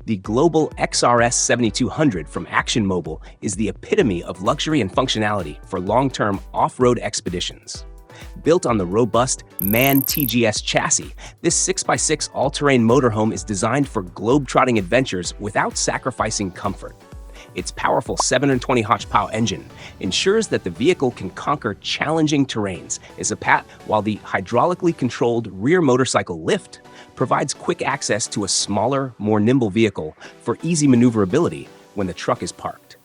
The Global XRS 7200 from Action Mobile is the epitome of luxury and functionality for long-term off-road expeditions. Built on the robust MAN TGS chassis, this 6x6 all-terrain motorhome is designed for globe-trotting adventures without sacrificing comfort. Its powerful 720 horsepower engine ensures that the vehicle can conquer challenging terrains, while the hydraulically controlled rear motorcycle lift provides quick access to a smaller, more nimble vehicle for easy maneuverability when the truck is parked.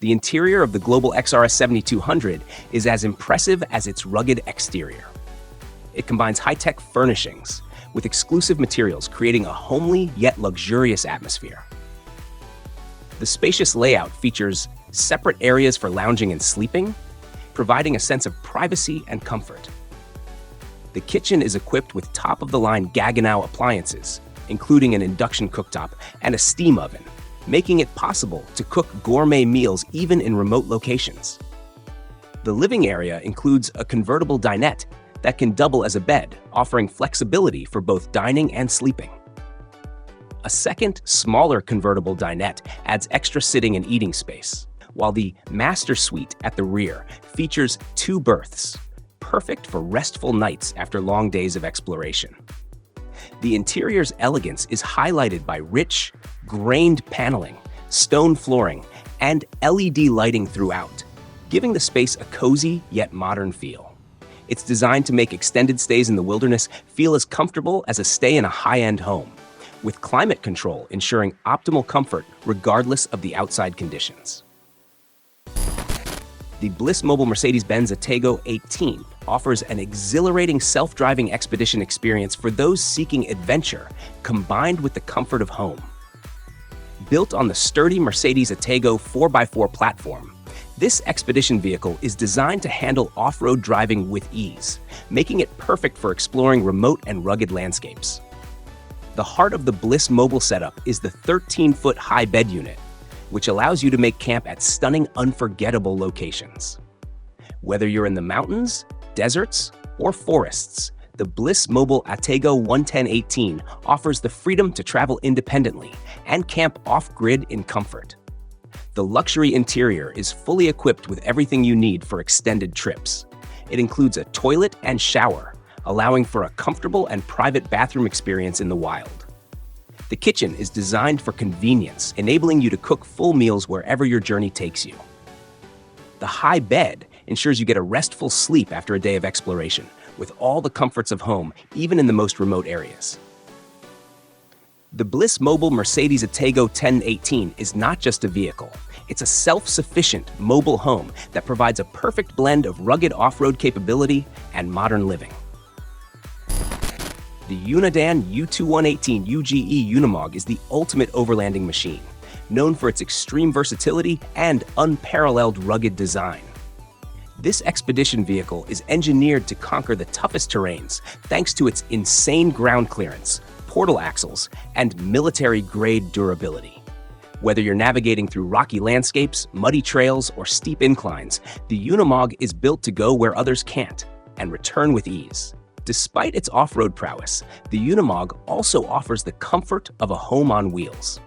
The interior of the Global XRS 7200 is as impressive as its rugged exterior. It combines high-tech furnishings with exclusive materials, creating a homely yet luxurious atmosphere. The spacious layout features separate areas for lounging and sleeping, providing a sense of privacy and comfort. The kitchen is equipped with top-of-the-line Gaggenau appliances, including an induction cooktop and a steam oven, making it possible to cook gourmet meals even in remote locations. The living area includes a convertible dinette that can double as a bed, offering flexibility for both dining and sleeping. A second, smaller convertible dinette adds extra sitting and eating space, while the master suite at the rear features 2 berths, perfect for restful nights after long days of exploration. The interior's elegance is highlighted by rich, grained paneling, stone flooring, and LED lighting throughout, giving the space a cozy yet modern feel. It's designed to make extended stays in the wilderness feel as comfortable as a stay in a high-end home, with climate control ensuring optimal comfort regardless of the outside conditions. The Bliss Mobile Mercedes-Benz Atego 18 offers an exhilarating self-driving expedition experience for those seeking adventure, combined with the comfort of home. Built on the sturdy Mercedes Atego 4x4 platform, this expedition vehicle is designed to handle off-road driving with ease, making it perfect for exploring remote and rugged landscapes. The heart of the Bliss Mobile setup is the 13-foot high bed unit, which allows you to make camp at stunning, unforgettable locations. Whether you're in the mountains, deserts, or forests, the Bliss Mobile Atego 11018 offers the freedom to travel independently and camp off-grid in comfort. The luxury interior is fully equipped with everything you need for extended trips. It includes a toilet and shower, allowing for a comfortable and private bathroom experience in the wild. The kitchen is designed for convenience, enabling you to cook full meals wherever your journey takes you. The high bed ensures you get a restful sleep after a day of exploration, with all the comforts of home, even in the most remote areas. The Bliss Mobile Mercedes Atego 1018 is not just a vehicle. It's a self-sufficient mobile home that provides a perfect blend of rugged off-road capability and modern living. The Unidan U2118 UGE Unimog is the ultimate overlanding machine, known for its extreme versatility and unparalleled rugged design. This expedition vehicle is engineered to conquer the toughest terrains thanks to its insane ground clearance, portal axles, and military-grade durability. Whether you're navigating through rocky landscapes, muddy trails, or steep inclines, the Unimog is built to go where others can't and return with ease. Despite its off-road prowess, the Unimog also offers the comfort of a home on wheels.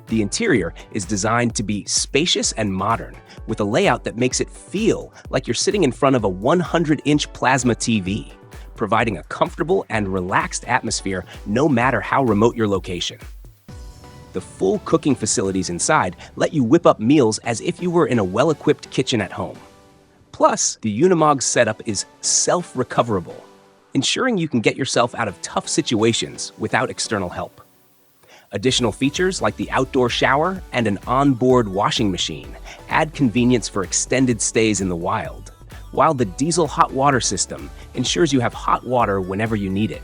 The interior is designed to be spacious and modern, with a layout that makes it feel like you're sitting in front of a 100-inch plasma TV, providing a comfortable and relaxed atmosphere no matter how remote your location. The full cooking facilities inside let you whip up meals as if you were in a well-equipped kitchen at home. Plus, the Unimog's setup is self-recoverable, ensuring you can get yourself out of tough situations without external help. Additional features like the outdoor shower and an onboard washing machine add convenience for extended stays in the wild, while the diesel hot water system ensures you have hot water whenever you need it.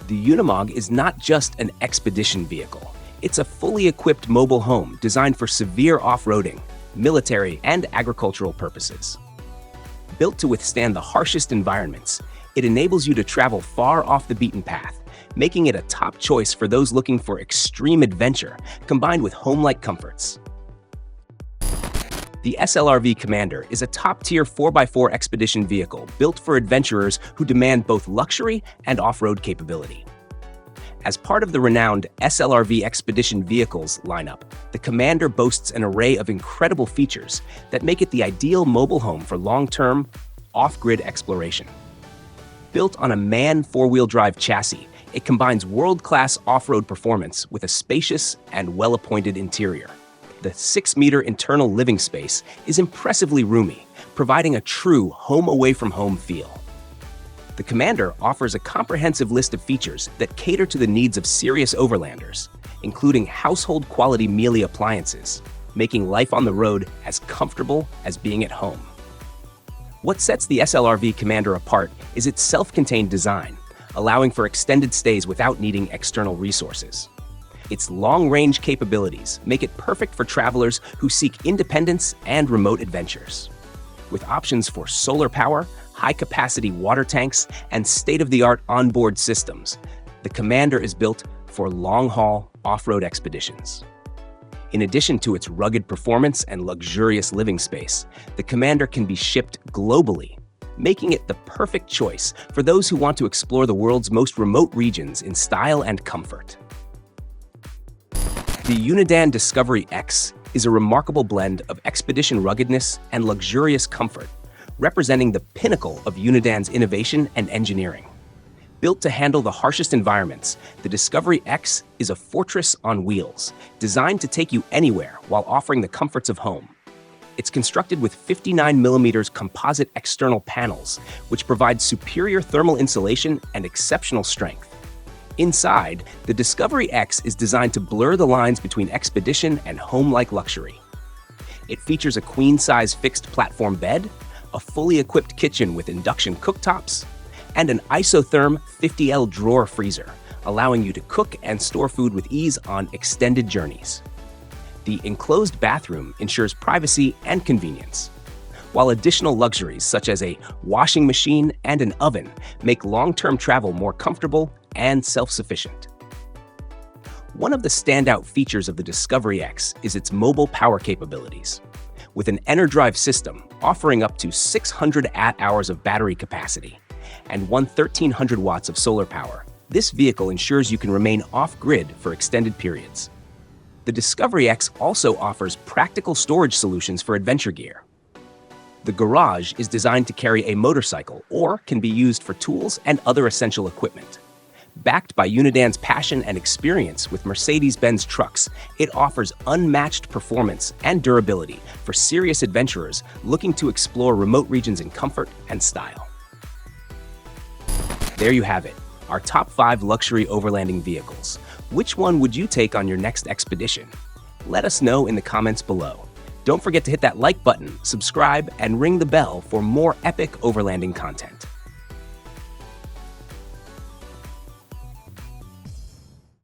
The Unimog is not just an expedition vehicle. It's a fully equipped mobile home designed for severe off-roading, military, and agricultural purposes. Built to withstand the harshest environments, it enables you to travel far off the beaten path, making it a top choice for those looking for extreme adventure combined with home-like comforts. The SLRV Commander is a top-tier 4x4 expedition vehicle built for adventurers who demand both luxury and off-road capability. As part of the renowned SLRV Expedition Vehicles lineup, the Commander boasts an array of incredible features that make it the ideal mobile home for long-term, off-grid exploration. Built on a MAN four-wheel drive chassis, it combines world-class off-road performance with a spacious and well-appointed interior. The 6-meter internal living space is impressively roomy, providing a true home-away-from-home feel. The Commander offers a comprehensive list of features that cater to the needs of serious overlanders, including household-quality Mealy appliances, making life on the road as comfortable as being at home. What sets the SLRV Commander apart is its self-contained design, allowing for extended stays without needing external resources. Its long-range capabilities make it perfect for travelers who seek independence and remote adventures. With options for solar power, high-capacity water tanks, and state-of-the-art onboard systems, the Commander is built for long-haul off-road expeditions. In addition to its rugged performance and luxurious living space, the Commander can be shipped globally, making it the perfect choice for those who want to explore the world's most remote regions in style and comfort. The Unidan Discovery X is a remarkable blend of expedition ruggedness and luxurious comfort, representing the pinnacle of Unidan's innovation and engineering. Built to handle the harshest environments, the Discovery X is a fortress on wheels, designed to take you anywhere while offering the comforts of home. It's constructed with 59mm composite external panels, which provide superior thermal insulation and exceptional strength. Inside, the Discovery X is designed to blur the lines between expedition and home-like luxury. It features a queen-size fixed platform bed, a fully equipped kitchen with induction cooktops, and an isotherm 50L drawer freezer, allowing you to cook and store food with ease on extended journeys. The enclosed bathroom ensures privacy and convenience, while additional luxuries such as a washing machine and an oven make long-term travel more comfortable and self-sufficient. One of the standout features of the Discovery X is its mobile power capabilities. With an EnerDrive system offering up to 600 Aht-hours of battery capacity and 1,300 watts of solar power, this vehicle ensures you can remain off-grid for extended periods. The Discovery X also offers practical storage solutions for adventure gear. The garage is designed to carry a motorcycle or can be used for tools and other essential equipment. Backed by Unidan's passion and experience with Mercedes-Benz trucks, it offers unmatched performance and durability for serious adventurers looking to explore remote regions in comfort and style. There you have it, our top 5 luxury overlanding vehicles. Which one would you take on your next expedition? Let us know in the comments below. Don't forget to hit that like button, subscribe, and ring the bell for more epic overlanding content.